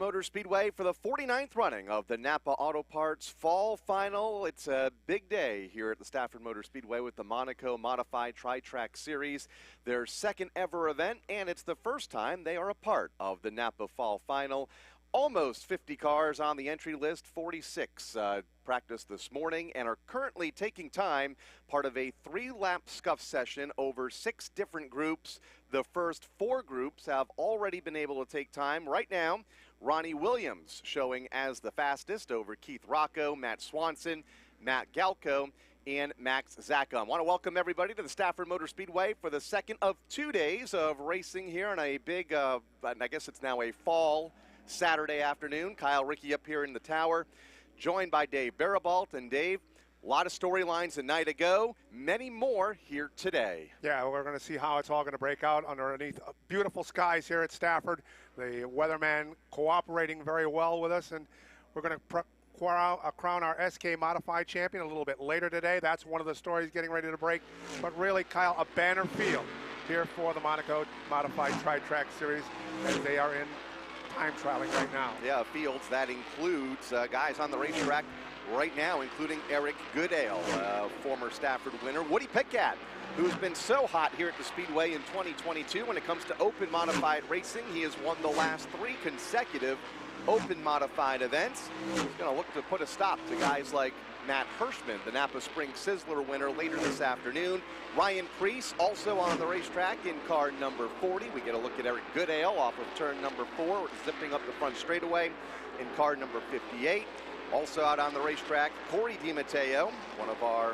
Motor Speedway for the 49th running of the NAPA Auto Parts Fall Final. It's a big day here at the Stafford Motor Speedway with the Monaco Modified Tri-Track Series, their second ever event, and it's the first time they are a part of the NAPA Fall Final. Almost 50 cars on the entry list, 46 practiced this morning and are currently taking time, part of a 3-lap scuff session over 6 different groups. The first 4 groups have already been able to take time. Right now, Ronnie Williams showing as the fastest over Keith Rocco, Matt Swanson, Matt Galco, and Max Zacca. I want to welcome everybody to the Stafford Motor Speedway for the second of 2 days of racing here on a big, I guess it's now a fall Saturday afternoon. Kyle Rickey up here in the tower, joined by Dave Barabalt. And Dave, a lot of storylines a night ago, many more here today. Yeah, we're going to see how it's all going to break out underneath beautiful skies here at Stafford. The weatherman cooperating very well with us, and we're going to crown our SK Modified champion a little bit later today. That's one of the stories getting ready to break. But really, Kyle, a banner field here for the Monaco Modified Tri-Track Series as they are in time trialing right now. Yeah, fields that includes guys on the racetrack right now, including Eric Goodale, former Stafford winner. Woody Pickett, who's been so hot here at the Speedway in 2022 when it comes to open modified racing. He has won the last 3 consecutive open modified events. He's going to look to put a stop to guys like Matt Hirschman, the Napa Spring Sizzler winner, later this afternoon. Ryan Preece also on the racetrack in car number 40. We get a look at Eric Goodale off of turn number 4, zipping up the front straightaway in car number 58. Also out on the racetrack, Corey DiMatteo, one of our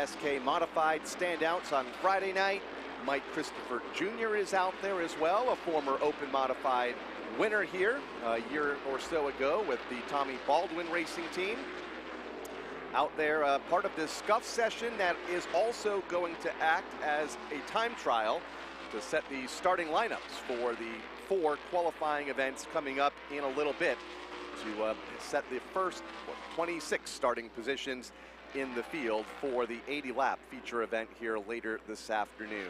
SK Modified standouts on Friday night. Mike Christopher Jr. is out there as well, a former open modified winner here a year or so ago with the Tommy Baldwin racing team. Out there, part of this scuff session that is also going to act as a time trial to set the starting lineups for the 4 qualifying events coming up in a little bit to set the first 26 starting positions in the field for the 80-lap feature event here later this afternoon.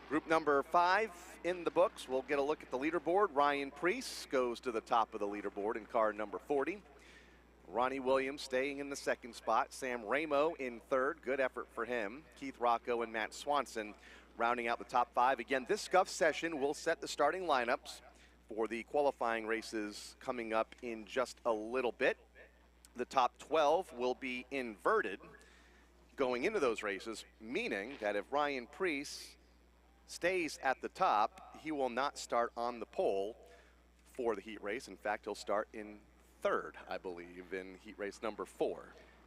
Group number 5 in the books. We'll get a look at the leaderboard. Ryan Preece goes to the top of the leaderboard in car number 40. Ronnie Williams staying in the 2nd spot. Sam Ramo in 3rd. Good effort for him. Keith Rocco and Matt Swanson rounding out the top 5. Again, this scuff session will set the starting lineups for the qualifying races coming up in just a little bit. The top 12 will be inverted going into those races, meaning that if Ryan Preece stays at the top, he will not start on the pole for the heat race. In fact, he'll start in 3rd, I believe, in heat race number 4.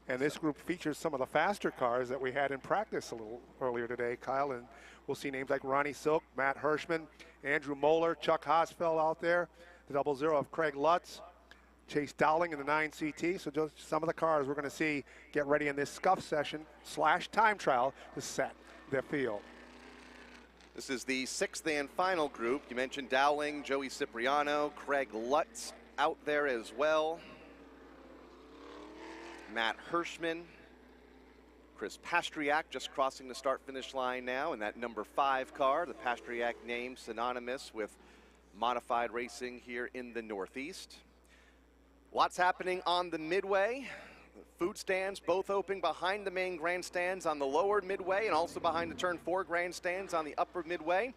And this group features some of the faster cars that we had in practice a little earlier today, Kyle, and we'll see names like Ronnie Silk, Matt Hirschman, Andrew Moeller, Chuck Hosfeld out there, the 00 of Craig Lutz, Chase Dowling in the 9CT. So just some of the cars we're going to see get ready in this scuff session / time trial to set their field. This is the 6th and final group. You mentioned Dowling, Joey Cipriano, Craig Lutz out there as well. Matt Hirschman, Chris Pastriak just crossing the start-finish line now in that number 5 car. The Pastriak name synonymous with modified racing here in the Northeast. Lots happening on the midway. Food stands both open behind the main grandstands on the lower midway and also behind the turn 4 grandstands on the upper midway.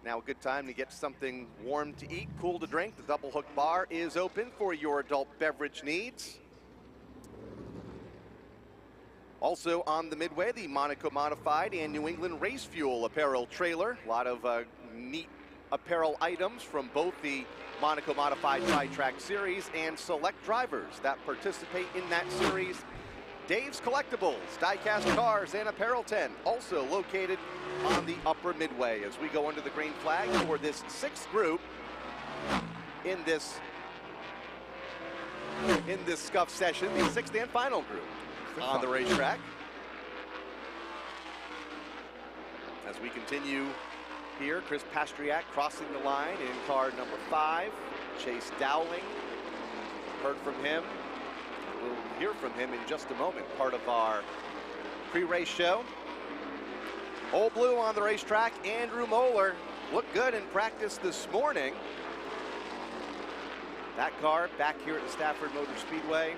Now a good time to get something warm to eat, cool to drink. The double hook bar is open for your adult beverage needs. Also on the midway, the Monaco Modified and New England Race Fuel apparel trailer. A lot of neat apparel items from both the Monaco Modified Tri-Track Series and select drivers that participate in that series. Dave's Collectibles, die-cast cars, and apparel tent, also located on the upper midway as we go under the green flag for this 6th group in this scuff session, the 6th and final group on the racetrack. As we continue here, Chris Pastriak crossing the line in car number 5. Chase Dowling, heard from him. We'll hear from him in just a moment, part of our pre-race show. Old Blue on the racetrack, Andrew Moeller looked good in practice this morning. That car back here at the Stafford Motor Speedway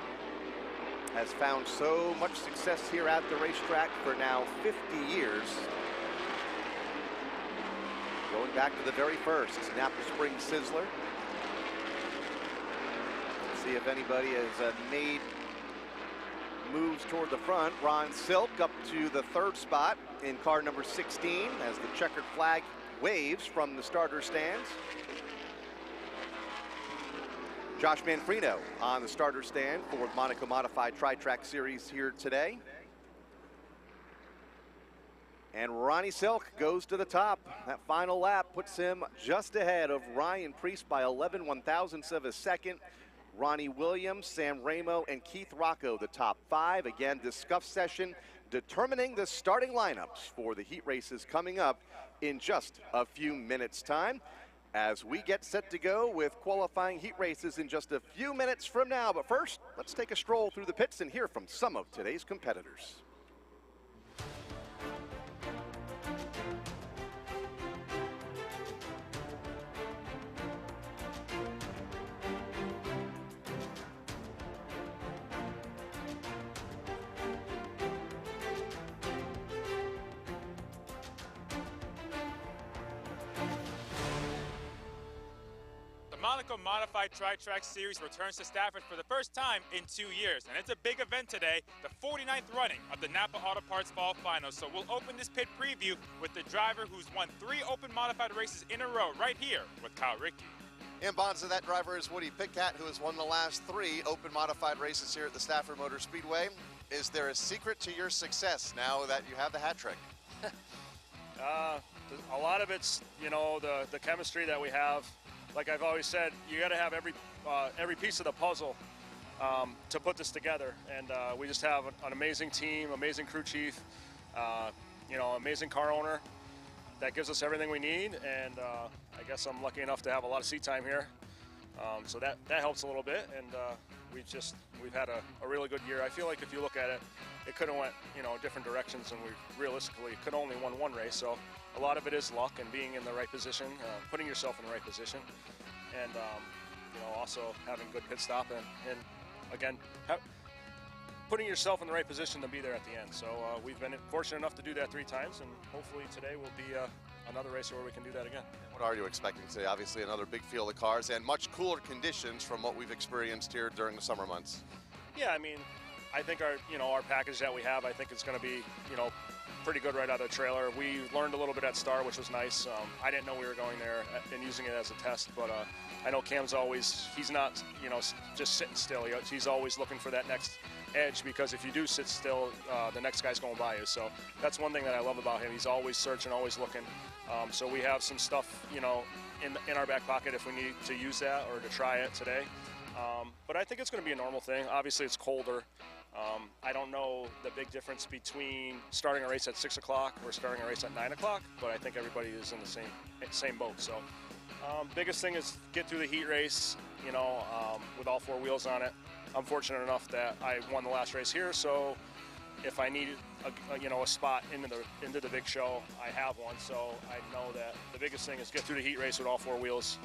has found so much success here at the racetrack for now 50 years. Going back to the very first NAPA Spring Sizzler. Let's see if anybody has made moves toward the front. Ron Silk up to the third spot in car number 16 as the checkered flag waves from the starter stands. Josh Manfrino on the starter stand for the Monaco Modified Tri-Track Series here today. And Ronnie Silk goes to the top. That final lap puts him just ahead of Ryan Priest by 11 one-thousandths of a second. Ronnie Williams, Sam Ramo, and Keith Rocco, the top 5. Again, this scuff session determining the starting lineups for the heat races coming up in just a few minutes' time, as we get set to go with qualifying heat races in just a few minutes from now. But first, let's take a stroll through the pits and hear from some of today's competitors. Monaco Modified Tri-Track Series returns to Stafford for the first time in 2 years, and it's a big event today, the 49th running of the NAPA Auto Parts Fall Finals. So we'll open this pit preview with the driver who's won 3 open modified races in a row right here with Kyle Rickey. In bonds, that driver is Woody Pitcat, who has won the last 3 open modified races here at the Stafford Motor Speedway. Is there a secret to your success now that you have the hat trick? A lot of it's, you know, the chemistry that we have. Like I've always said, you got to have every piece of the puzzle to put this together. And we just have an amazing team, amazing crew chief, you know, amazing car owner that gives us everything we need. And I guess I'm lucky enough to have a lot of seat time here. So that helps a little bit. And we've had a really good year. I feel like if you look at it, it could have went, you know, different directions, and we realistically could only won 1 race. So a lot of it is luck and being in the right position, putting yourself in the right position, and you know, also having good pit stop and again, putting yourself in the right position to be there at the end. So we've been fortunate enough to do that 3 times, and hopefully today will be another race where we can do that again. What are you expecting today? Obviously another big field of cars and much cooler conditions from what we've experienced here during the summer months. Yeah, I mean, I think our package that we have, I think it's going to be, you know, pretty good right out of the trailer. We learned a little bit at Star, which was nice. I didn't know we were going there and using it as a test, but I know Cam's he's not, you know, just sitting still. He's always looking for that next edge, because if you do sit still, the next guy's going by you. So that's one thing that I love about him. He's always searching, always looking. So we have some stuff, you know, in our back pocket if we need to use that or to try it today. But I think it's going to be a normal thing. Obviously, it's colder. I don't know the big difference between starting a race at 6 o'clock or starting a race at 9 o'clock, but I think everybody is in the same boat. So biggest thing is get through the heat race, you know, with all 4 wheels on it. I'm fortunate enough that I won the last race here, so if I need a spot into the big show, I have one. So I know that the biggest thing is get through the heat race with all 4 wheels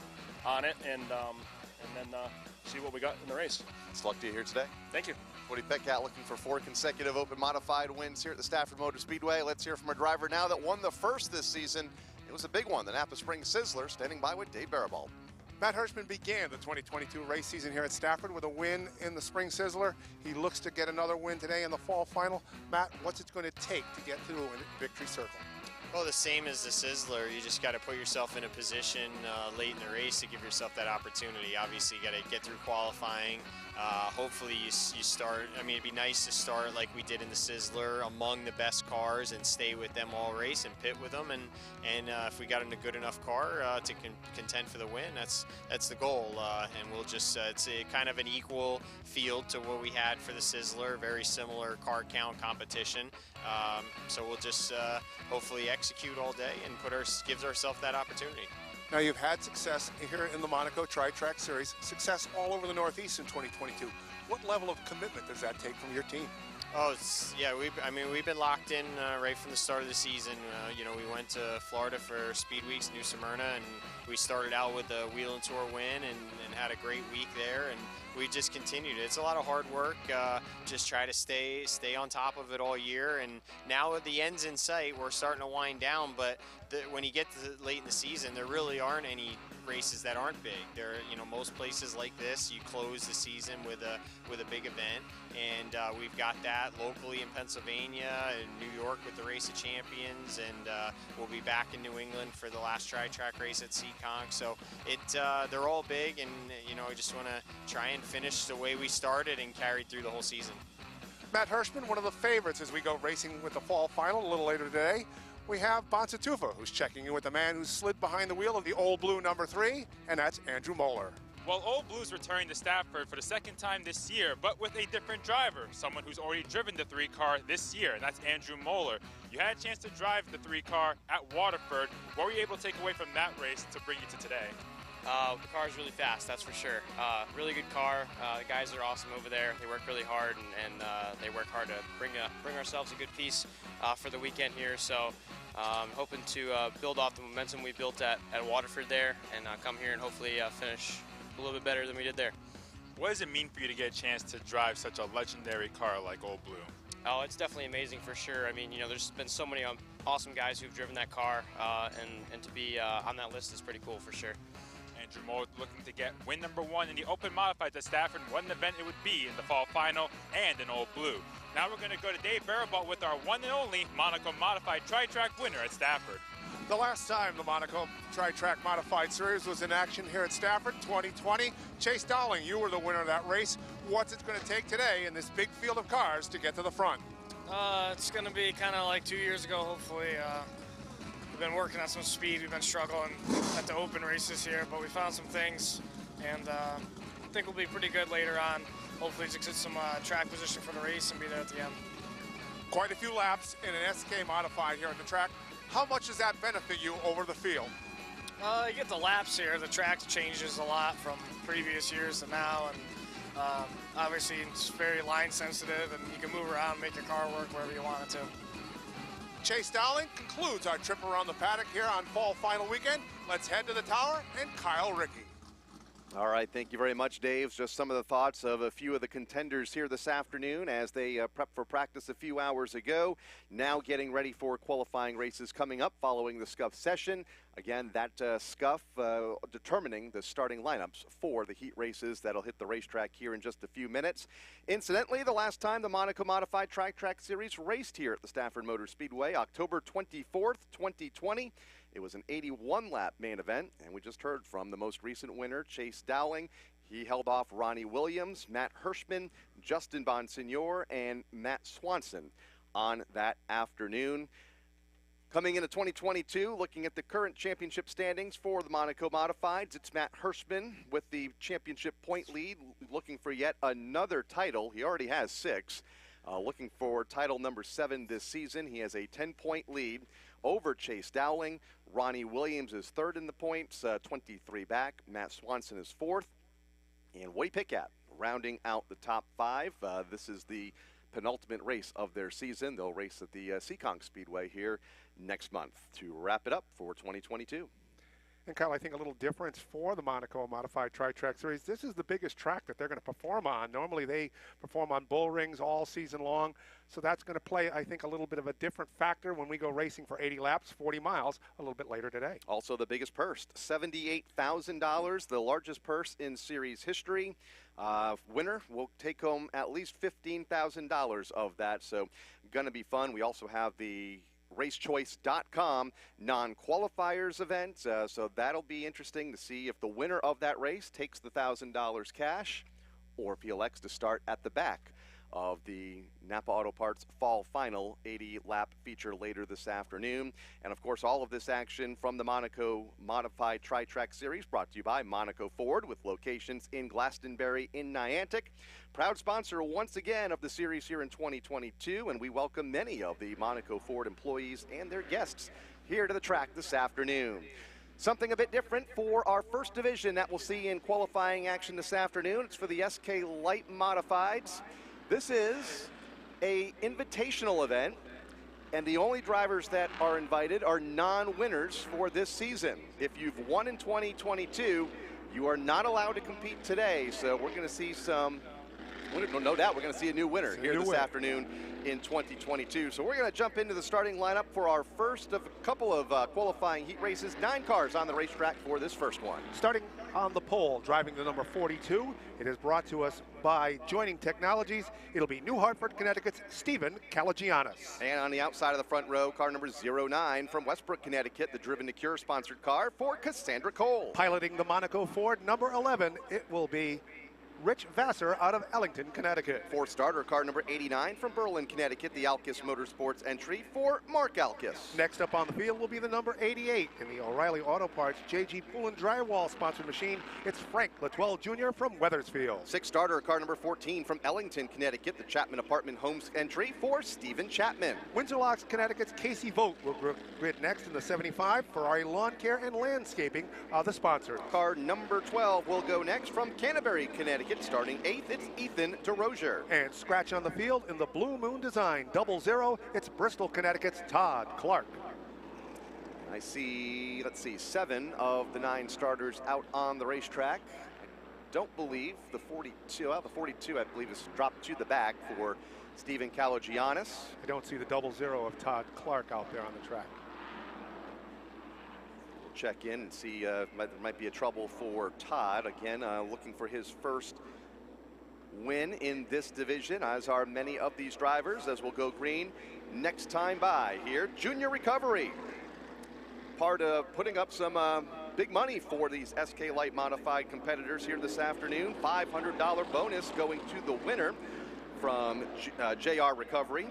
on it, and then see what we got in the race. It's luck to you here today. Thank you. Woody Pitcat looking for 4 consecutive open modified wins here at the Stafford Motor Speedway. Let's hear from a driver now that won the first this season. It was a big one, the NAPA Spring Sizzler, standing by with Dave Barabald. Matt Hirschman began the 2022 race season here at Stafford with a win in the Spring Sizzler. He looks to get another win today in the Fall Final. Matt, what's it going to take to get to the victory circle? Well, the same as the Sizzler. You just got to put yourself in a position late in the race to give yourself that opportunity. Obviously, you got to get through qualifying. Hopefully you start, I mean, it'd be nice to start like we did in the Sizzler among the best cars and stay with them all race and pit with them. And if we got in a good enough car to contend for the win, that's the goal. And we'll just, it's a kind of an equal field to what we had for the Sizzler, very similar car count competition. So we'll just hopefully execute all day and gives ourselves that opportunity. Now, you've had success here in the Monaco Tri-Track Series, success all over the Northeast in 2022. What level of commitment does that take from your team? Oh, yeah, we've been locked in right from the start of the season. You know, we went to Florida for Speed Weeks, New Smyrna, and we started out with a Wheel and Tour win, and and had a great week there, and we just continued. It's a lot of hard work. Just try to stay on top of it all year, and now the end's in sight. We're starting to wind down, but when you get to late in the season, there really aren't any races that aren't big. There, most places like this, you close the season with a big event, and we've got that locally in Pennsylvania and New York with the Race of Champions, and we'll be back in New England for the last tri-track race at Seekonk. So they're all big, and I just want to try and finish the way we started and carried through the whole season. Matt Hirschman, one of the favorites as we go racing with the fall final a little later today. We have Bonsatufa, who's checking in with the man who slid behind the wheel of the Old Blue number 3, and that's Andrew Moeller. Well, Old Blue's returning to Stafford for the second time this year, but with a different driver, someone who's already driven the 3 car this year, and that's Andrew Moeller. You had a chance to drive the 3 car at Waterford. What were you able to take away from that race to bring you to today? The car is really fast, that's for sure. Really good car. The guys are awesome over there. They work really hard, and they work hard to bring ourselves a good piece for the weekend here. So hoping to build off the momentum we built at Waterford there, and come here and hopefully finish a little bit better than we did there. What does it mean for you to get a chance to drive such a legendary car like Old Blue? Oh, it's definitely amazing for sure. I mean, there's been so many awesome guys who've driven that car, and to be on that list is pretty cool for sure. Andrew Moeller looking to get win number 1 in the Open Modified at Stafford. What an event it would be in the fall final and in Old Blue. Now we're going to go to Dave Barabalt with our one and only Monaco Modified Tri-Track winner at Stafford. The last time the Monaco Tri-Track Modified Series was in action here at Stafford, 2020. Chase Dowling, you were the winner of that race. What's it going to take today in this big field of cars to get to the front? It's going to be kind of like 2 years ago, hopefully. We've been working on some speed. We've been struggling at the open races here, but we found some things, and I think we'll be pretty good later on. Hopefully just get some track position for the race and be there at the end. Quite a few laps in an SK Modified here at the track. How much does that benefit you over the field? You get the laps here. The track changes a lot from previous years to now, and obviously it's very line sensitive, and you can move around and make your car work wherever you want it to. Chase Dowling concludes our trip around the paddock here on fall final weekend. Let's head to the tower and Kyle Rickey. All right, thank you very much, Dave. Just some of the thoughts of a few of the contenders here this afternoon as they prep for practice a few hours ago. Now getting ready for qualifying races coming up following the SCUF session. Again, that SCUF determining the starting lineups for the heat races that'll hit the racetrack here in just a few minutes. Incidentally, the last time the Monaco Modified Tri-Track Series raced here at the Stafford Motor Speedway, October 24th, 2020. It was an 81-lap main event, and we just heard from the most recent winner, Chase Dowling. He held off Ronnie Williams, Matt Hirschman, Justin Bonsignor, and Matt Swanson on that afternoon. Coming into 2022, looking at the current championship standings for the Monaco Modifieds, it's Matt Hirschman with the championship point lead, looking for yet another title. He already has 6. Looking for title number 7 this season. He has a 10-point lead over Chase Dowling. Ronnie Williams is 3rd in the points, 23 back. Matt Swanson is 4th. And Woody Pickett rounding out the top 5. This is the penultimate race of their season. They'll race at the Seekonk Speedway here next month to wrap it up for 2022. And Kyle, I think a little difference for the Monaco Modified Tri-Track Series, this is the biggest track that they're going to perform on. Normally they perform on bull rings all season long, so that's going to play, I think, a little bit of a different factor when we go racing for 80 laps, 40 miles, a little bit later today. Also the biggest purse, $78,000, the largest purse in series history. Winner will take home at least $15,000 of that, so going to be fun. We also have the racechoice.com non-qualifiers event, so that'll be interesting to see if the winner of that race takes the $1,000 cash or if he elects to start at the back of the NAPA Auto Parts Fall Final 80-lap feature later this afternoon. And, of course, all of this action from the Monaco Modified Tri-Track Series brought to you by Monaco Ford with locations in Glastonbury in Niantic. Proud sponsor once again of the series here in 2022, and we welcome many of the Monaco Ford employees and their guests here to the track this afternoon. Something a bit different for our first division that we'll see in qualifying action this afternoon. It's for the SK Light Modifieds. This is a invitational event, and the only drivers that are invited are non-winners for this season. If you've won in 2022, You are not allowed to compete today, so we're going to see some, no doubt we're going to see a new winner here this afternoon in 2022. So we're going to jump into the starting lineup for our first of a couple of qualifying heat races. 9 cars on the racetrack for this first one. Starting on the pole, driving the number 42, it is brought to us by Joining Technologies. It'll be New Hartford, Connecticut's Stephen Kalagianis. And on the outside of the front row, car number 09 from Westbrook, Connecticut, the Driven to Cure sponsored car for Cassandra Cole. Piloting the Monaco Ford number 11, it will be Rich Vassar out of Ellington, Connecticut. 4th starter, car number 89 from Berlin, Connecticut, the Alkis Motorsports entry for Mark Alkis. Next up on the field will be the number 88 in the O'Reilly Auto Parts JG Pool and Drywall sponsored machine. It's Frank Latwell Jr. from Weathersfield. 6th starter, car number 14 from Ellington, Connecticut, the Chapman Apartment Homes entry for Stephen Chapman. Windsor Locks, Connecticut's Casey Vogt will grid next in the 75. Ferrari Lawn Care and Landscaping are the sponsors. Car number 12 will go next from Canterbury, Connecticut. Starting 8th, it's Ethan DeRozier. And scratch on the field in the Blue Moon Design 00, it's Bristol, Connecticut's Todd Clark. I see, let's see, 7 of the 9 starters out on the racetrack. I don't believe the 42, well, the 42 I believe is dropped to the back for Stephen Kalagianis. I don't see the 00 of Todd Clark out there on the track. We'll check in and see, there might be a trouble for Todd. Again, looking for his first win in this division, as are many of these drivers, as we'll go green next time by here. Junior Recovery, part of putting up some big money for these SK Light Modified competitors here this afternoon. $500 bonus going to the winner from JR Recovery,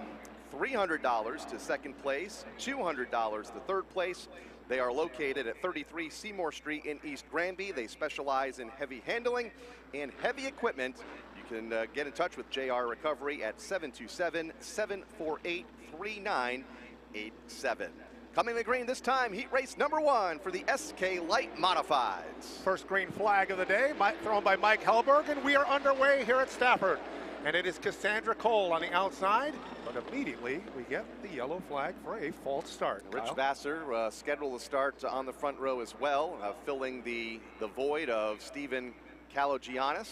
$300 to second place, $200 to third place. They are located at 33 Seymour Street in East Granby. They specialize in heavy handling and heavy equipment. You can get in touch with JR Recovery at 727-748-3987. Coming to green this time, heat race number 1 for the SK Light Modifieds. First green flag of the day, thrown by Mike Hellberg, and we are underway here at Stafford. And it is Cassandra Cole on the outside, but immediately we get the yellow flag for a false start. Rich Vassar scheduled to start on the front row as well, filling the void of Stephen Kalagianis,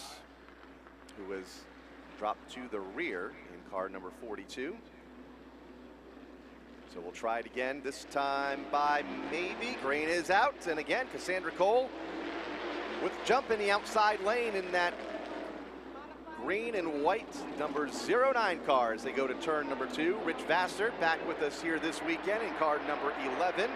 who was dropped to the rear in car number 42. So we'll try it again, this time by maybe. Green is out, and again, Cassandra Cole with jump in the outside lane in that green and white number 09 cars. They go to turn number 2. Rich Vassar back with us here this weekend in car number 11.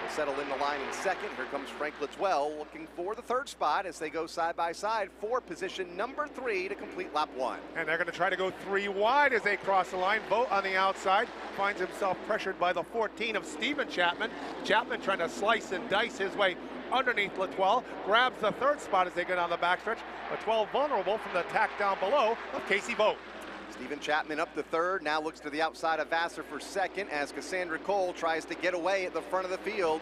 Will settle in the line in second. Here comes Frank Latwell looking for the third spot as they go side by side for position number 3 to complete lap 1. And they're going to try to go 3 wide as they cross the line. Vogt on the outside finds himself pressured by the 14 of Stephen Chapman. Chapman trying to slice and dice his way underneath Latwell, grabs the third spot as they go down the backstretch. Latwell vulnerable from the attack down below of Casey Vogt. Stephen Chapman up to third, now looks to the outside of Vassar for second as Cassandra Cole tries to get away at the front of the field.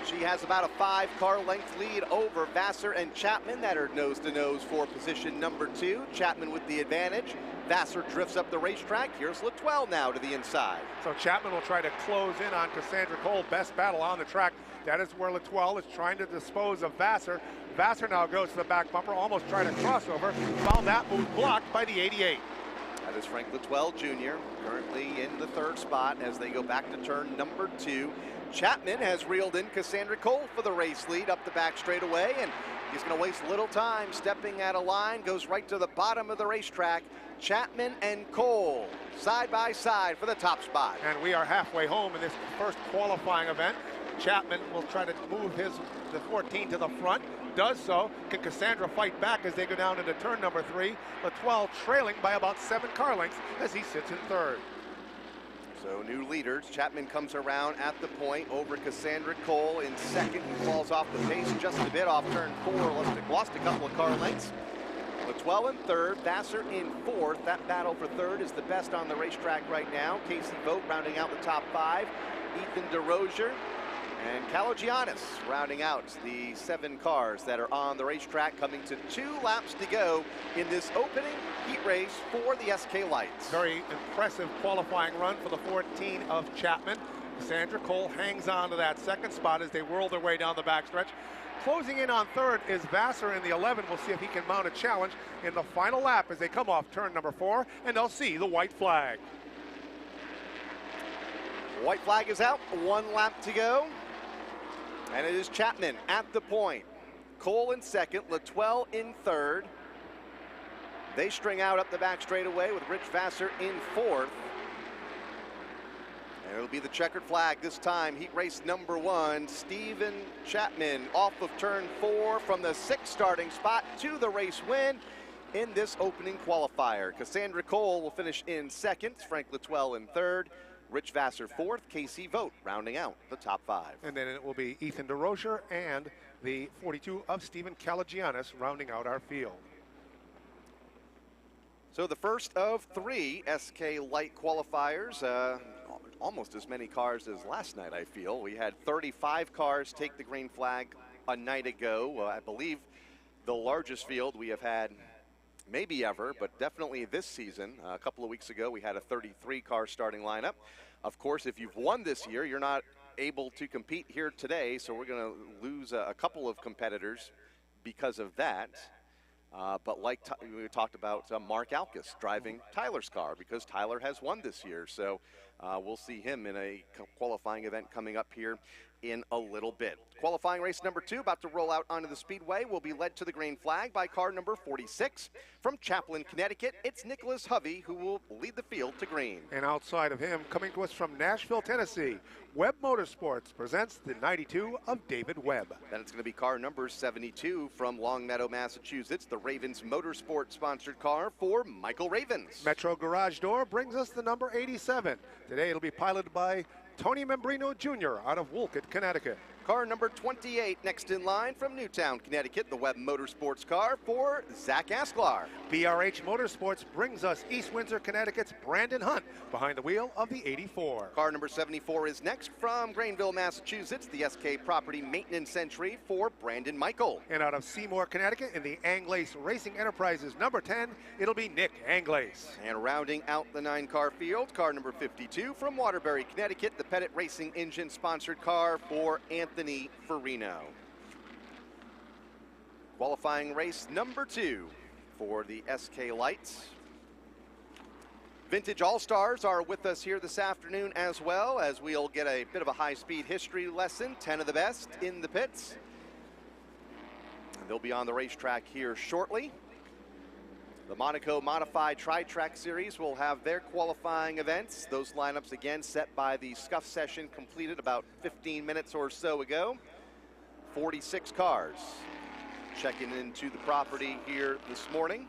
She has about a 5-car length lead over Vassar and Chapman that are nose to nose for position number 2. Chapman with the advantage. Vassar drifts up the racetrack. Here's Latwell now to the inside. So Chapman will try to close in on Cassandra Cole. Best battle on the track. That is where Latwell is trying to dispose of Vassar. Vassar now goes to the back bumper, almost trying to cross over. Found that move blocked by the 88. That is Frank Latwell Jr., currently in the third spot as they go back to turn number 2. Chapman has reeled in Cassandra Cole for the race lead up the back straightaway, and he's going to waste little time stepping at a line, goes right to the bottom of the racetrack. Chapman and Cole side by side for the top spot. And we are halfway home in this first qualifying event. Chapman will try to move the 14 to the front. Does so. Can Cassandra fight back as they go down into turn number 3? Latwell trailing by about 7 car lengths as he sits in third. So new leaders. Chapman comes around at the point over Cassandra Cole in second. He falls off the pace just a bit off turn 4. Lost a couple of car lengths. Latwell in third, Vassar in fourth. That battle for third is the best on the racetrack right now. Casey Vogt rounding out the top 5. Ethan DeRozier and Kalagianis rounding out the 7 cars that are on the racetrack, coming to 2 laps to go in this opening heat race for the SK Lights. Very impressive qualifying run for the 14 of Chapman. Cassandra Cole hangs on to that second spot as they whirl their way down the backstretch. Closing in on third is Vassar in the 11. We'll see if he can mount a challenge in the final lap as they come off turn number 4, and they'll see the white flag. White flag is out, 1 lap to go. And it is Chapman at the point. Cole in second, Latwell in third. They string out up the back straightaway with Rich Vassar in fourth. And it'll be the checkered flag this time. Heat race number 1, Steven Chapman off of turn 4 from the 6th starting spot to the race win in this opening qualifier. Cassandra Cole will finish in second, Frank Latwell in third, Rich Vassar fourth, Casey Vogt rounding out the top 5. And then it will be Ethan DeRocher and the 42 of Stephen Calagianis rounding out our field. So the first of 3 SK Light qualifiers, almost as many cars as last night, I feel. We had 35 cars take the green flag a night ago. I believe the largest field we have had maybe ever, but definitely this season. A couple of weeks ago, we had a 33-car starting lineup. Of course, if you've won this year, you're not able to compete here today, so we're going to lose a couple of competitors because of that. But like we talked about Mark Alkus driving Tyler's car because Tyler has won this year. So we'll see him in a qualifying event coming up here in a little bit. Qualifying race number 2 about to roll out onto the Speedway will be led to the green flag by car number 46 from Chaplin, Connecticut. It's Nicholas Hovey who will lead the field to green. And outside of him, coming to us from Nashville, Tennessee, Webb Motorsports presents the 92 of David Webb. Then it's going to be car number 72 from Longmeadow, Massachusetts, the Ravens Motorsport sponsored car for Michael Ravens. Metro Garage Door brings us the number 87. Today it'll be piloted by Tony Membrino Jr. out of Wolcott, Connecticut. Car number 28 next in line from Newtown, Connecticut, the Webb Motorsports car for Zach Asklar. BRH Motorsports brings us East Windsor, Connecticut's Brandon Hunt behind the wheel of the 84. Car number 74 is next from Greenville, Massachusetts, the SK Property Maintenance Entry for Brandon Michael. And out of Seymour, Connecticut, in the Anglace Racing Enterprises number 10, it'll be Nick Anglace. And rounding out the 9-car field, car number 52 from Waterbury, Connecticut, the Pettit Racing Engine sponsored car for Anthony Farino. Qualifying race number 2 for the SK Lights. Vintage All-Stars are with us here this afternoon as well, as we'll get a bit of a high-speed history lesson, 10 of the best in the pits. And they'll be on the racetrack here shortly. The Monaco Modified Tri-Track Series will have their qualifying events. Those lineups again set by the scuff session completed about 15 minutes or so ago. 46 cars checking into the property here this morning.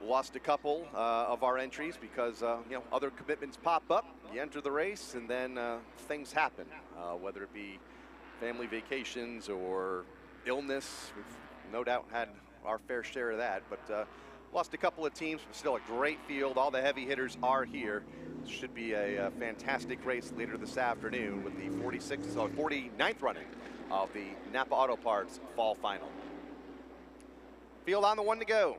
Lost a couple of our entries because other commitments pop up. You enter the race and then things happen, whether it be family vacations or illness. We've no doubt had our fair share of that, but lost a couple of teams, but still a great field. All the heavy hitters are here. Should be a fantastic race later this afternoon with the 49th running of the NAPA Auto Parts Fall Final. Field on the 1 to go.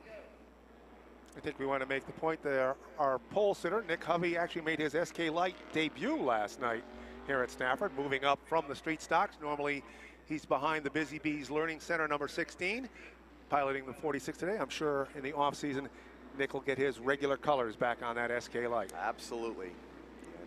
I think we want to make the point there. Our pole sitter, Nick Hovey, actually made his SK Light debut last night here at Stafford, moving up from the street stocks. Normally, he's behind the Busy Bees Learning Center number 16, piloting the 46 today. I'm sure in the offseason, Nick will get his regular colors back on that SK Light. Absolutely.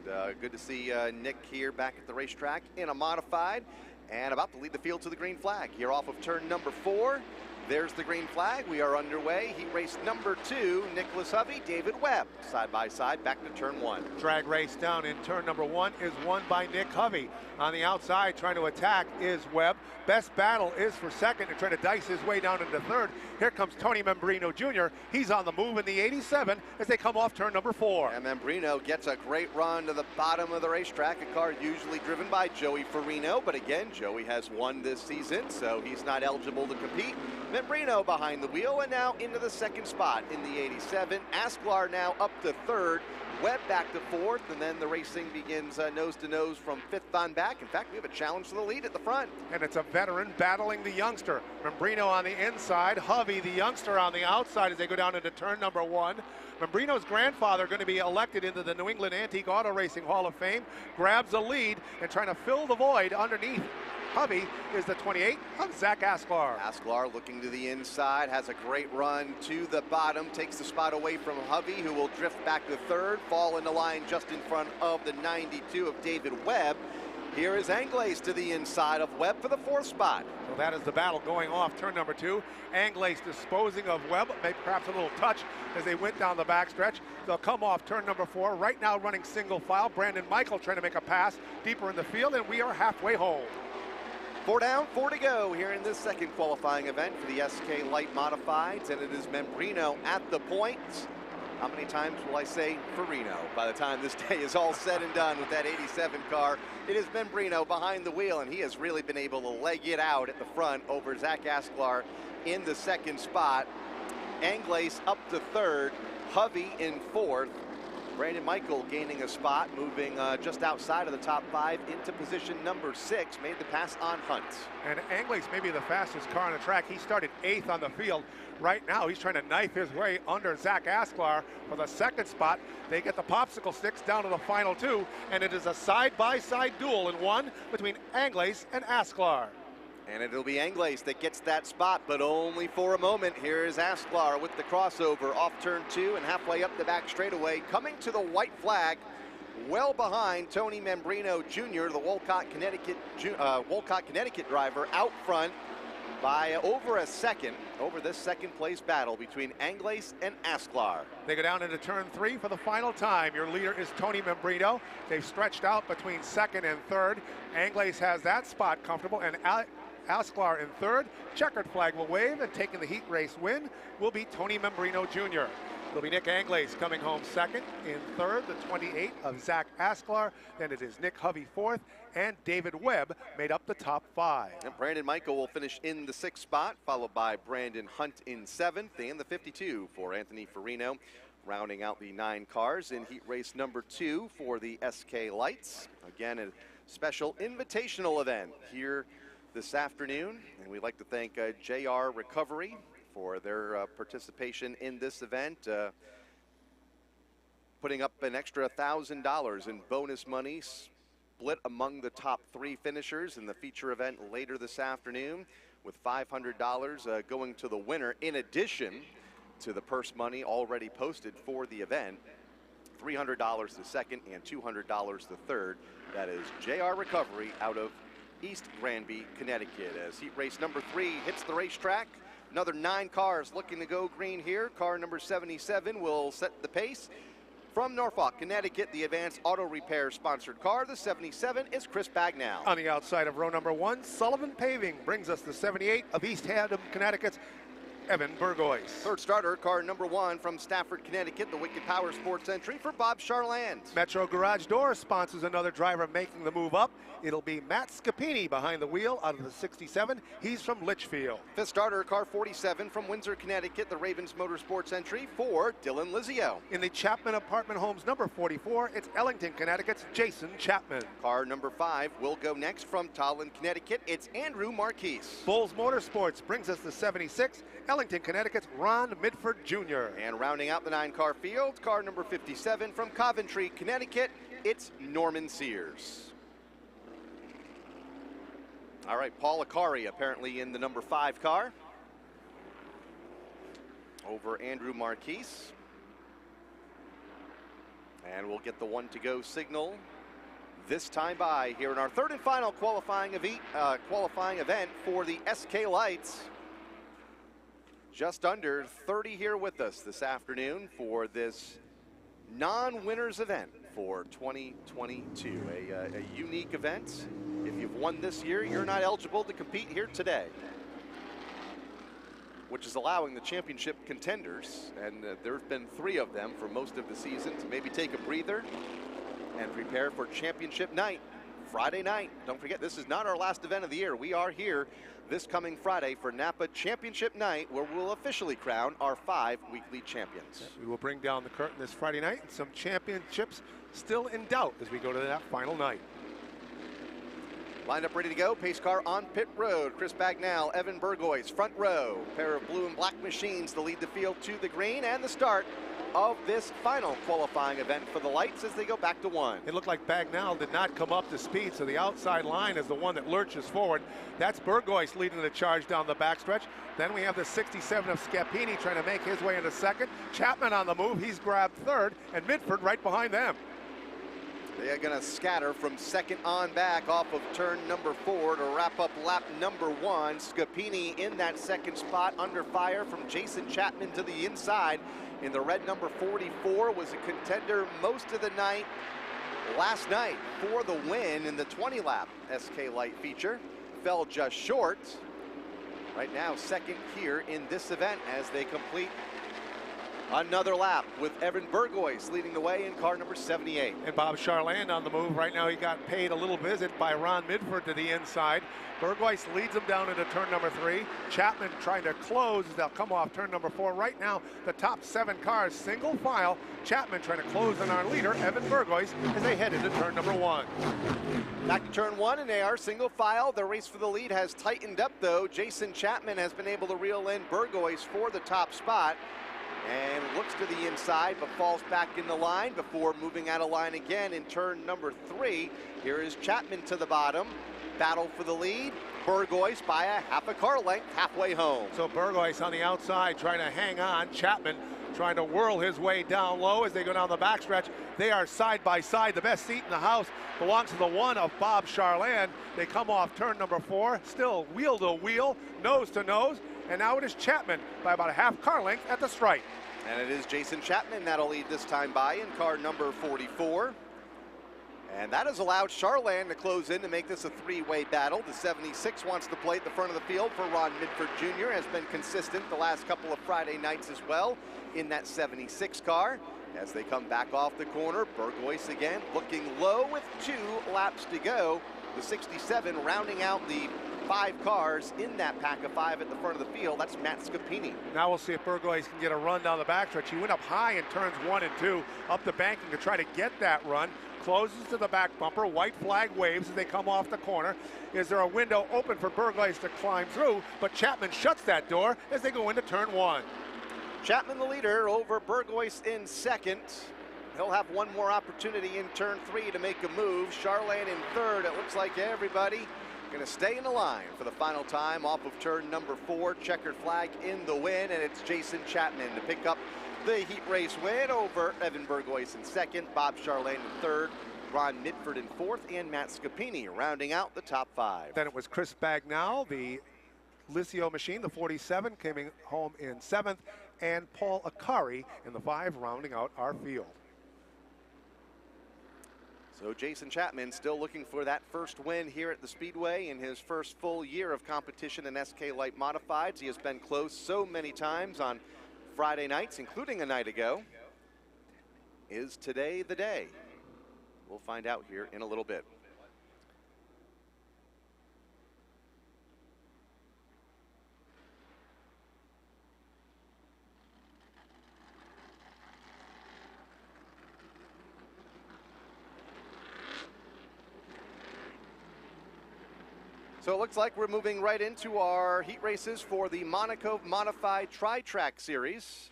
And good to see Nick here back at the racetrack in a modified and about to lead the field to the green flag. Here off of turn number 4. There's the green flag. We are underway. Heat race number 2, Nicholas Hovey, David Webb, side by side, back to turn 1. Drag race down in turn number 1 is won by Nick Hovey. On the outside, trying to attack is Webb. Best battle is for second and trying to dice his way down into third. Here comes Tony Membrino Jr. He's on the move in the 87 as they come off turn number 4. And Membrino gets a great run to the bottom of the racetrack, a car usually driven by Joey Farino, but again, Joey has won this season, so he's not eligible to compete. Membrino behind the wheel and now into the second spot in the 87. Asklar now up to third Webb back to fourth, and then the racing begins nose to nose from fifth on back. In fact, we have a challenge for the lead at the front. And it's a veteran battling the youngster. Membrino on the inside, Hovey, the youngster, on the outside as they go down into turn number 1. Membrino's grandfather going to be elected into the New England Antique Auto Racing Hall of Fame, grabs a lead and trying to fill the void underneath. Hovey is the 28 of Zach Asklar. Asklar looking to the inside, has a great run to the bottom, takes the spot away from Hovey, who will drift back to third, fall in the line just in front of the 92 of David Webb. Here is Anglaise to the inside of Webb for the fourth spot. Well, that is the battle going off turn number 2. Anglaise disposing of Webb, maybe perhaps a little touch as they went down the backstretch. They'll come off turn number 4. Right now running single file. Brandon Michael trying to make a pass deeper in the field, and we are halfway home. 4 down, 4 to go here in this second qualifying event for the SK Light Modifieds, and it is Membrino at the point. How many times will I say Farino by the time this day is all said and done with that 87 car? It is Membrino behind the wheel, and he has really been able to leg it out at the front over Zach Asklar in the second spot. Anglaise up to third, Hovey in fourth. Brandon Michael gaining a spot, moving just outside of the top 5 into position number 6, made the pass on Hunt. And Anglaise may be the fastest car on the track. He started 8th on the field. Right now, he's trying to knife his way under Zach Asklar for the second spot. They get the popsicle sticks down to the final 2, and it is a side-by-side duel in 1 between Anglaise and Asklar. And it'll be Anglaise that gets that spot, but only for a moment. Here is Asklar with the crossover off turn 2 and halfway up the back straightaway, coming to the white flag, well behind Tony Membrino Jr., the Wolcott, Connecticut driver, out front by over a second over this second place battle between Anglaise and Asklar. They go down into turn 3 for the final time. Your leader is Tony Membrino. They've stretched out between second and third. Anglaise has that spot comfortable, and Asklar in third. Checkered flag will wave, and taking the heat race win will be Tony Membrino Jr. It'll be Nick Anglaise coming home second. In third, the 28 of Zach Asklar. Then it is Nick Hovey fourth, and David Webb made up the top 5. And Brandon Michael will finish in the 6th spot, followed by Brandon Hunt in 7th, and the 52 for Anthony Farino, rounding out the 9 cars in heat race number 2 for the SK Lights. Again, a special invitational event here this afternoon, and we'd like to thank JR Recovery for their participation in this event, putting up an extra $1,000 in bonus money split among the top 3 finishers in the feature event later this afternoon, with $500 going to the winner, in addition to the purse money already posted for the event. $300 the second and $200 the third. That is JR Recovery out of East Granby, Connecticut, as heat race number 3 hits the racetrack. Another 9 cars looking to go green here. Car number 77 will set the pace. From Norfolk, Connecticut, the Advanced Auto Repair sponsored car, the 77 is Chris Bagnall. On the outside of row number 1, Sullivan Paving brings us the 78 of East Haddam, Connecticut's Evan Burgoyce. Third starter, car number 1 from Stafford, Connecticut, the Wicked Power Sports entry for Bob Charland. Metro Garage Doors sponsors another driver making the move up. It'll be Matt Scapini behind the wheel out of the 67. He's from Litchfield. Fifth starter, car 47 from Windsor, Connecticut, the Ravens Motorsports entry for Dylan Lizio. In the Chapman Apartment Homes number 44, it's Ellington, Connecticut's Jason Chapman. Car number 5 will go next from Tolland, Connecticut. It's Andrew Marquise. Bulls Motorsports brings us the 76. Ellington, Connecticut's Ron Midford Jr. And rounding out the 9-car field, car number 57 from Coventry, Connecticut, it's Norman Sears. All right, Paul Akari apparently in the number 5 car over Andrew Marquise. And we'll get the 1 to go signal this time by here in our third and final qualifying event for the SK Lights. Just under 30 here with us this afternoon for this non-winners event for 2022. A unique event. If you've won this year, you're not eligible to compete here today, which is allowing the championship contenders, and there have been 3 of them for most of the season, to maybe take a breather and prepare for championship night, Friday night. Don't forget, this is not our last event of the year. We are here this coming Friday for NAPA Championship Night, where we'll officially crown our 5 weekly champions. We will bring down the curtain this Friday night, and some championships still in doubt as we go to that final night. Lined up, ready to go. Pace car on pit road. Chris Bagnall, Evan Burgoyce, front row. Pair of blue and black machines to lead the field to the green, and the start of this final qualifying event for the lights as they go back to 1. It looked like Bagnall did not come up to speed, so the outside line is the one that lurches forward. That's Burgoyce leading the charge down the backstretch. Then we have the 67 of Scappini trying to make his way into second. Chapman on the move. He's grabbed third, and Midford right behind them. They are going to scatter from second on back off of turn number 4 to wrap up lap number 1. Scappini in that second spot, under fire from Jason Chapman to the inside. In the red number 44, was a contender most of the night last night for the win in the 20-lap SK Light feature. Fell just short. Right now, second here in this event as they complete another lap with Evan Burgoyce leading the way in car number 78. And Bob Charland on the move. Right now he got paid a little visit by Ron Midford to the inside. Burgoyce leads him down into turn number 3. Chapman trying to close as they'll come off turn number 4. Right now, the top 7 cars, single file. Chapman trying to close on our leader, Evan Burgoyce, as they head into turn number 1. Back to turn 1, and they are single file. The race for the lead has tightened up, though. Jason Chapman has been able to reel in Burgoyce for the top spot, and looks to the inside but falls back in the line before moving out of line again in turn number 3. Here is Chapman to the bottom. Battle for the lead. Burgoyce by a half a car length halfway home. So Burgoyce on the outside trying to hang on. Chapman trying to whirl his way down low as they go down the backstretch. They are side by side. The best seat in the house belongs to the one of Bob Charland. They come off turn number 4, still wheel to wheel, nose to nose. And now it is Chapman by about a half car length at the stripe. And it is Jason Chapman that'll lead this time by in car number 44. And that has allowed Charland to close in to make this a 3-way battle. The 76 wants to play at the front of the field for Ron Midford Jr. Has been consistent the last couple of Friday nights as well in that 76 car. As they come back off the corner, Burgoyce again looking low with 2 laps to go. The 67 rounding out the 5 cars in that pack of 5 at the front of the field. That's Matt Scappini. Now we'll see if Burgoyce can get a run down the backstretch. He went up high in turns 1 and 2, up the banking to try to get that run. Closes to the back bumper. White flag waves as they come off the corner. Is there a window open for Burgoyce to climb through? But Chapman shuts that door as they go into turn 1. Chapman the leader over Burgoyce in second. He'll have one more opportunity in turn 3 to make a move. Charland in third. It looks like everybody going to stay in the line for the final time off of turn number 4. Checkered flag in the win, and it's Jason Chapman to pick up the heat race win over Evan Burgoyce in second, Bob Charland in third, Ron Midford in fourth, and Matt Scappini rounding out the top 5. Then it was Chris Bagnall, the Licio machine, the 47, coming home in 7th, and Paul Akari in the 5, rounding out our field. So Jason Chapman still looking for that first win here at the Speedway in his first full year of competition in SK Light Modifieds. He has been close so many times on Friday nights, including a night ago. Is today the day? We'll find out here in a little bit. So it looks like we're moving right into our heat races for the Monaco Modified Tri-Track Series.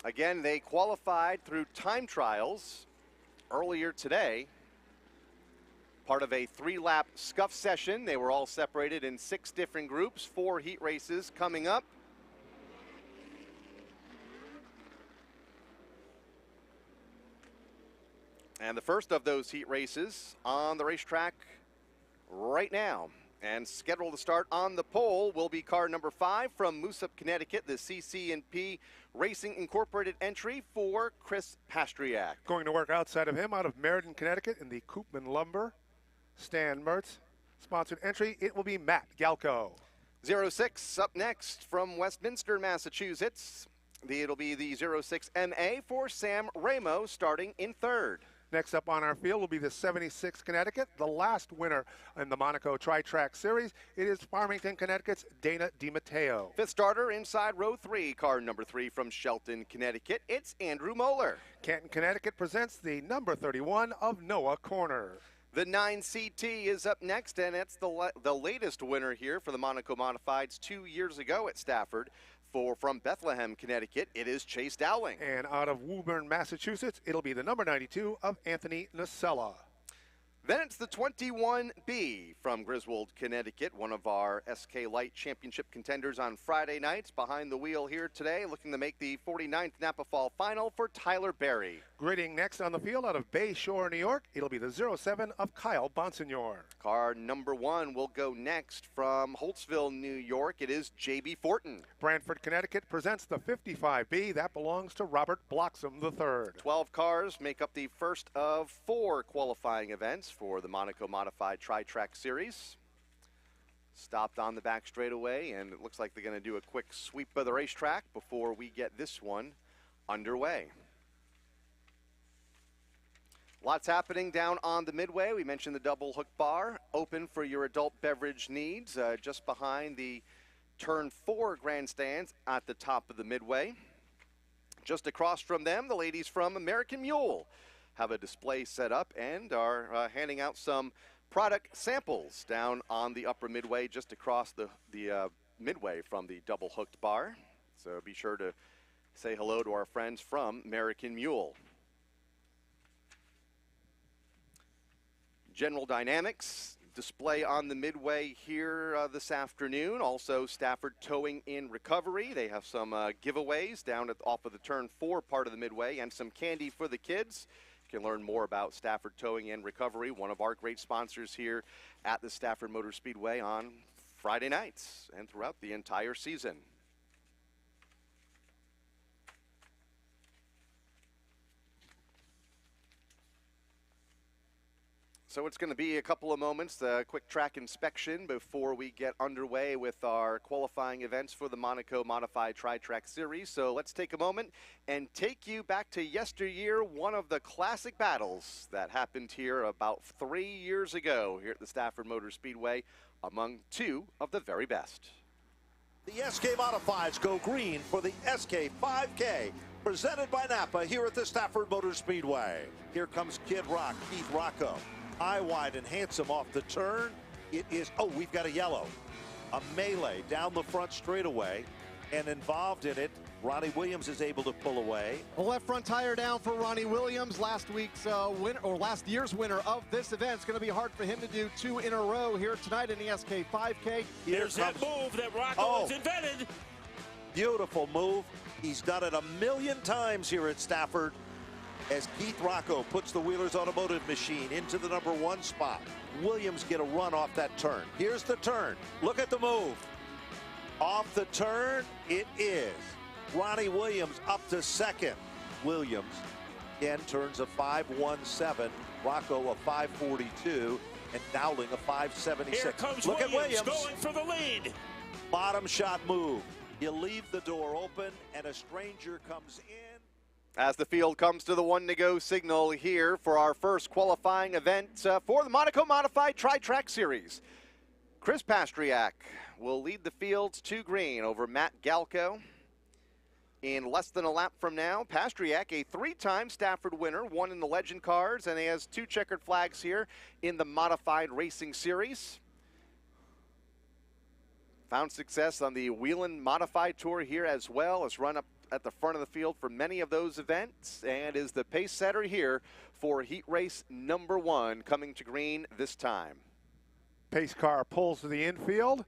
Again, they qualified through time trials earlier today. Part of a 3-lap scuff session. They were all separated in 6 different groups, 4 heat races coming up. And the first of those heat races on the racetrack right now. And scheduled to start on the pole will be car number 5 from Moosup, Connecticut, the CC&P Racing Incorporated entry for Chris Pastriak. Going to work outside of him out of Meriden, Connecticut in the Koopman Lumber Stan Mertz sponsored entry. It will be Matt Galco. 06 up next from Westminster, Massachusetts. It'll be the 06 MA for Sam Ramo starting in 3rd. Next up on our field will be the 76 Connecticut, the last winner in the Monaco Tri-Track Series. It is Farmington, Connecticut's Dana DiMatteo. Fifth starter inside row 3, car number 3 from Shelton, Connecticut. It's Andrew Moeller. Canton, Connecticut presents the number 31 of Noah Corner. The 9CT is up next, and it's the latest winner here for the Monaco Modifieds 2 years ago at Stafford. From Bethlehem, Connecticut, it is Chase Dowling. And out of Woburn, Massachusetts, it'll be the number 92 of Anthony Nacella. Then it's the 21B from Griswold, Connecticut, one of our SK Light Championship contenders on Friday nights. Behind the wheel here today, looking to make the 49th Napa Fall Final for Tyler Berry. Grading next on the field out of Bay Shore, New York, it'll be the 07 of Kyle Bonsignor. Car number 1 will go next from Holtzville, New York. It is J.B. Fortin. Brantford, Connecticut presents the 55B. That belongs to Robert Bloxham III. 12 cars make up the first of 4 qualifying events for the Monaco Modified Tri-Track Series. Stopped on the back straightaway, and it looks like they're going to do a quick sweep of the racetrack before we get this one underway. Lots happening down on the midway. We mentioned the double hook bar, open for your adult beverage needs, just behind the turn 4 grandstands at the top of the midway. Just across from them, the ladies from American Mule have a display set up and are handing out some product samples down on the upper midway, just across the midway from the double hooked bar. So be sure to say hello to our friends from American Mule. General Dynamics display on the midway here this afternoon. Also Stafford Towing in Recovery. They have some giveaways down off of the turn 4 part of the midway and some candy for the kids. You can learn more about Stafford Towing and Recovery, one of our great sponsors here at the Stafford Motor Speedway on Friday nights and throughout the entire season. So it's going to be a couple of moments, a quick track inspection before we get underway with our qualifying events for the Monaco Modified Tri-Track Series. So let's take a moment and take you back to yesteryear, one of the classic battles that happened here about 3 years ago here at the Stafford Motor Speedway among 2 of the very best. The SK Modifieds go green for the SK 5K, presented by NAPA here at the Stafford Motor Speedway. Here comes Kid Rock, Keith Rocco. High, wide, and handsome off the turn. It is, oh, we've got a yellow. A melee down the front straightaway, and involved in it, Ronnie Williams is able to pull away. The left front tire down for Ronnie Williams. Last week's winner, or last year's winner of this event. It's going to be hard for him to do 2 in a row here tonight in the SK 5K. There's that move that Rocco has invented. Beautiful move. He's done it a million times here at Stafford, as Keith Rocco puts the Wheelers Automotive machine into the number 1 spot. Williams get a run off that turn. Here's the turn. Look at the move. Off the turn, it is Ronnie Williams up to second. Williams again turns a 5.17, Rocco a 5.42, and Dowling a 5.76. Here comes Look at Williams going for the lead. Bottom shot move. You leave the door open, and a stranger comes in. As the field comes to the 1 to go signal here for our first qualifying event for the Monaco Modified Tri-Track Series. Chris Pastriak will lead the fields to green over Matt Galco. In less than a lap from now, Pastriak, a 3-time Stafford winner, won in the Legend cars, and he has 2 checkered flags here in the Modified Racing Series. Found success on the Wheeling Modified Tour here as well, as run up at the front of the field for many of those events, and is the pace setter here for heat race number 1 coming to green this time. Pace car pulls to the infield.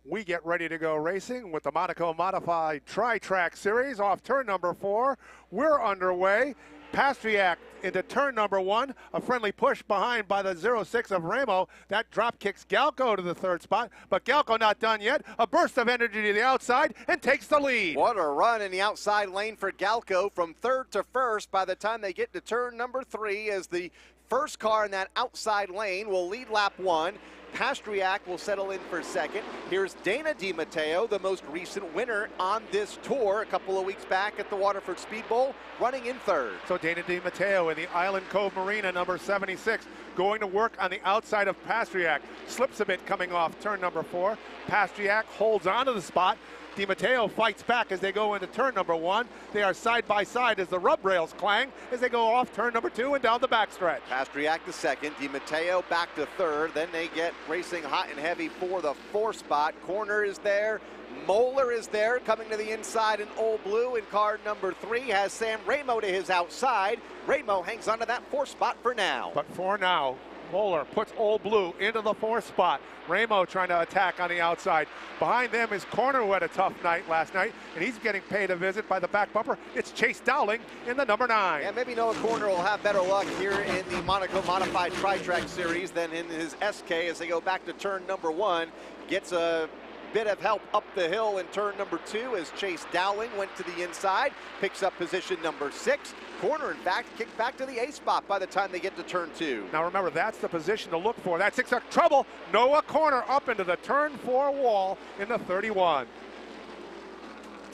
We get ready to go racing with the Monaco Modified Tri-Track Series off turn number 4. We're underway. Pastriak into turn number 1. A friendly push behind by the 06 of Ramo. That drop kicks Galco to the 3rd spot, but Galco not done yet. A burst of energy to the outside and takes the lead. What a run in the outside lane for Galco from 3rd to 1st by the time they get to turn number 3, as the first car in that outside lane will lead lap 1. Pastriak will settle in for second. Here's Dana DiMatteo, the most recent winner on this tour a couple of weeks back at the Waterford Speed Bowl, running in third. So Dana DiMatteo in the Island Cove Marina, number 76, going to work on the outside of Pastriak. Slips a bit coming off turn number 4. Pastriak holds on to the spot. DiMatteo fights back as they go into turn number 1. They are side by side as the rub rails clang as they go off turn number 2 and down the backstretch. Pastriak to second, DiMatteo back to third. Then they get racing hot and heavy for the 4 spot. Corner is there. Moeller is there coming to the inside in Old Blue, and car number 3 has Sam Ramo to his outside. Ramo hangs on to that 4 spot for now. But for now, Moeller puts Old Blue into the 4th spot. Ramo trying to attack on the outside. Behind them is Corner, who had a tough night last night, and he's getting paid a visit by the back bumper. It's Chase Dowling in the number 9. Yeah, maybe Noah Corner will have better luck here in the Monaco Modified Tri-Track Series than in his SK as they go back to turn number 1. Gets a bit of help up the hill in turn number 2 as Chase Dowling went to the inside, picks up position number 6. Corner, in fact, kicked back to the A spot by the time they get to turn 2. Now remember, that's the position to look for. That's 6 trouble. Noah Corner up into the turn 4 wall in the 31.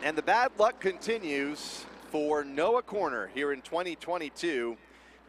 And the bad luck continues for Noah Corner here in 2022.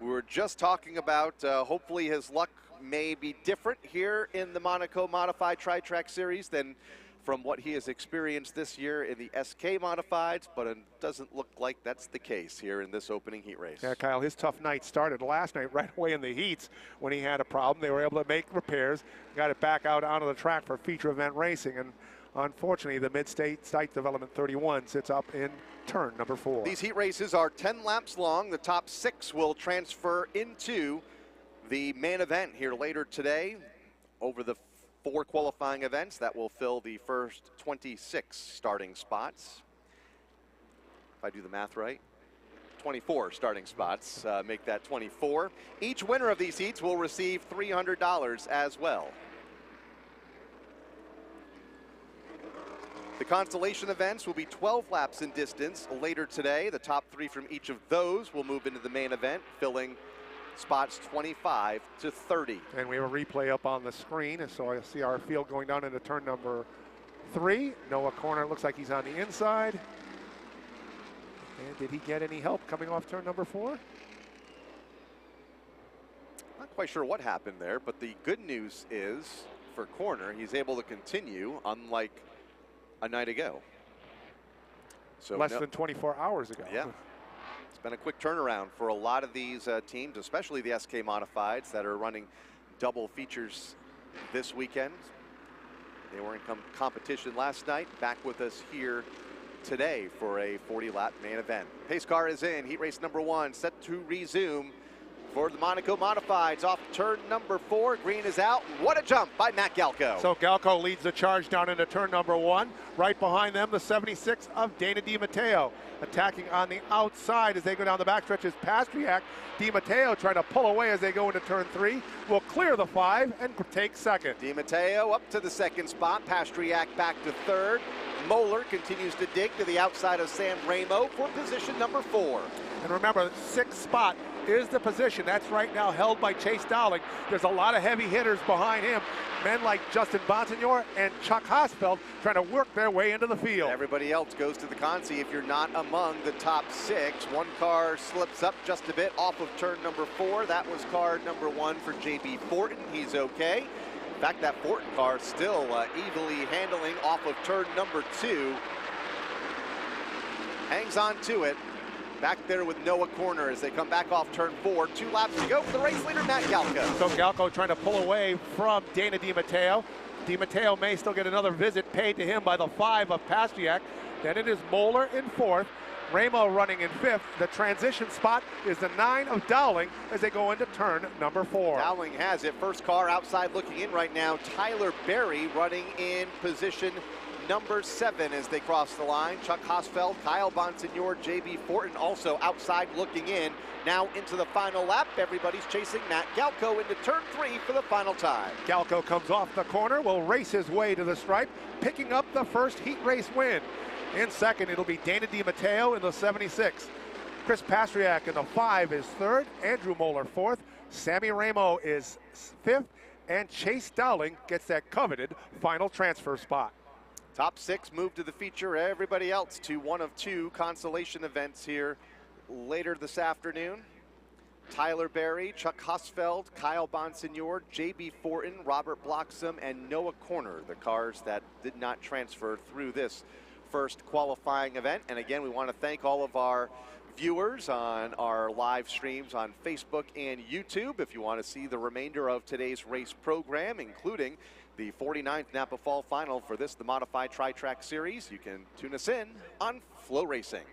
We were just talking about hopefully his luck may be different here in the Monaco Modified Tri-Track Series than from what he has experienced this year in the SK Modifieds, but it doesn't look like that's the case here in this opening heat race. Yeah, Kyle, his tough night started last night right away in the heats when he had a problem. They were able to make repairs, got it back out onto the track for feature event racing, and unfortunately the Mid-State Site Development 31 sits up in turn number 4. These heat races are 10 laps long. The top 6 will transfer into the main event here later today. Over the 4 qualifying events that will fill the first 26 starting spots. If I do the math right, 24 starting spots make that 24. Each winner of these heats will receive $300 as well. The consolation events will be 12 laps in distance later today. The top 3 from each of those will move into the main event, filling spots 25 to 30. And we have a replay up on the screen, and so I see our field going down into turn number 3. Noah Corner looks like he's on the inside. And did he get any help coming off turn number 4? Not quite sure what happened there, but the good news is for Corner, he's able to continue unlike a night ago. So less than 24 hours ago. Yeah. It's been a quick turnaround for a lot of these teams, especially the SK Modifieds that are running double features this weekend. They were in competition last night, back with us here today for a 40-lap main event. Pace car is in, heat race number 1, set to resume for the Monaco Modifieds off turn number 4. Green is out. What a jump by Matt Galco. So Galco leads the charge down into turn number 1. Right behind them, the 76 of Dana DiMatteo. Attacking on the outside as they go down the backstretch is Pastriak. DiMatteo trying to pull away as they go into turn 3. Will clear the 5 and take second. DiMatteo up to the 2nd spot. Pastriak back to 3rd. Moeller continues to dig to the outside of Sam Ramo for position number 4. And remember, 6th spot is the position. That's right now held by Chase Dowling. There's a lot of heavy hitters behind him. Men like Justin Bonsignor and Chuck Hosfeld trying to work their way into the field. Everybody else goes to the consi if you're not among the top 6. One car slips up just a bit off of turn number 4. That was car number 1 for JB Fortin. He's okay. In fact, that Fortin car still evilly handling off of turn number 2. Hangs on to it. Back there with Noah Corner as they come back off turn 4. 2 laps to go for the race leader, Matt Galco. So Galco trying to pull away from Dana DiMatteo. DiMatteo may still get another visit paid to him by the 5 of Pastriak. Then it is Moeller in 4th. Ramo running in 5th. The transition spot is the 9 of Dowling as they go into turn number 4. Dowling has it. First car outside looking in right now. Tyler Berry running in position number 7 as they cross the line. Chuck Hosfeld, Kyle Bonsignor, JB Fortin also outside looking in. Now into the final lap. Everybody's chasing Matt Galco into turn 3 for the final time. Galco comes off the corner, will race his way to the stripe, picking up the first heat race win. In second, it'll be Dana DiMatteo in the 76. Chris Pastriak in the 5 is 3rd. Andrew Moeller 4th. Sammy Ramo is 5th. and Chase Dowling gets that coveted final transfer spot. Top 6 move to the feature. Everybody else to one of 2 consolation events here later this afternoon. Tyler Berry, Chuck Husfeld, Kyle Bonsignor, J.B. Fortin, Robert Bloxham, and Noah Corner, the cars that did not transfer through this first qualifying event. And again, we want to thank all of our viewers on our live streams on Facebook and YouTube. If you want to see the remainder of today's race program, including the 49th Napa Fall Final for this, the Modified Tri-Track Series, you can tune us in on Flow Racing.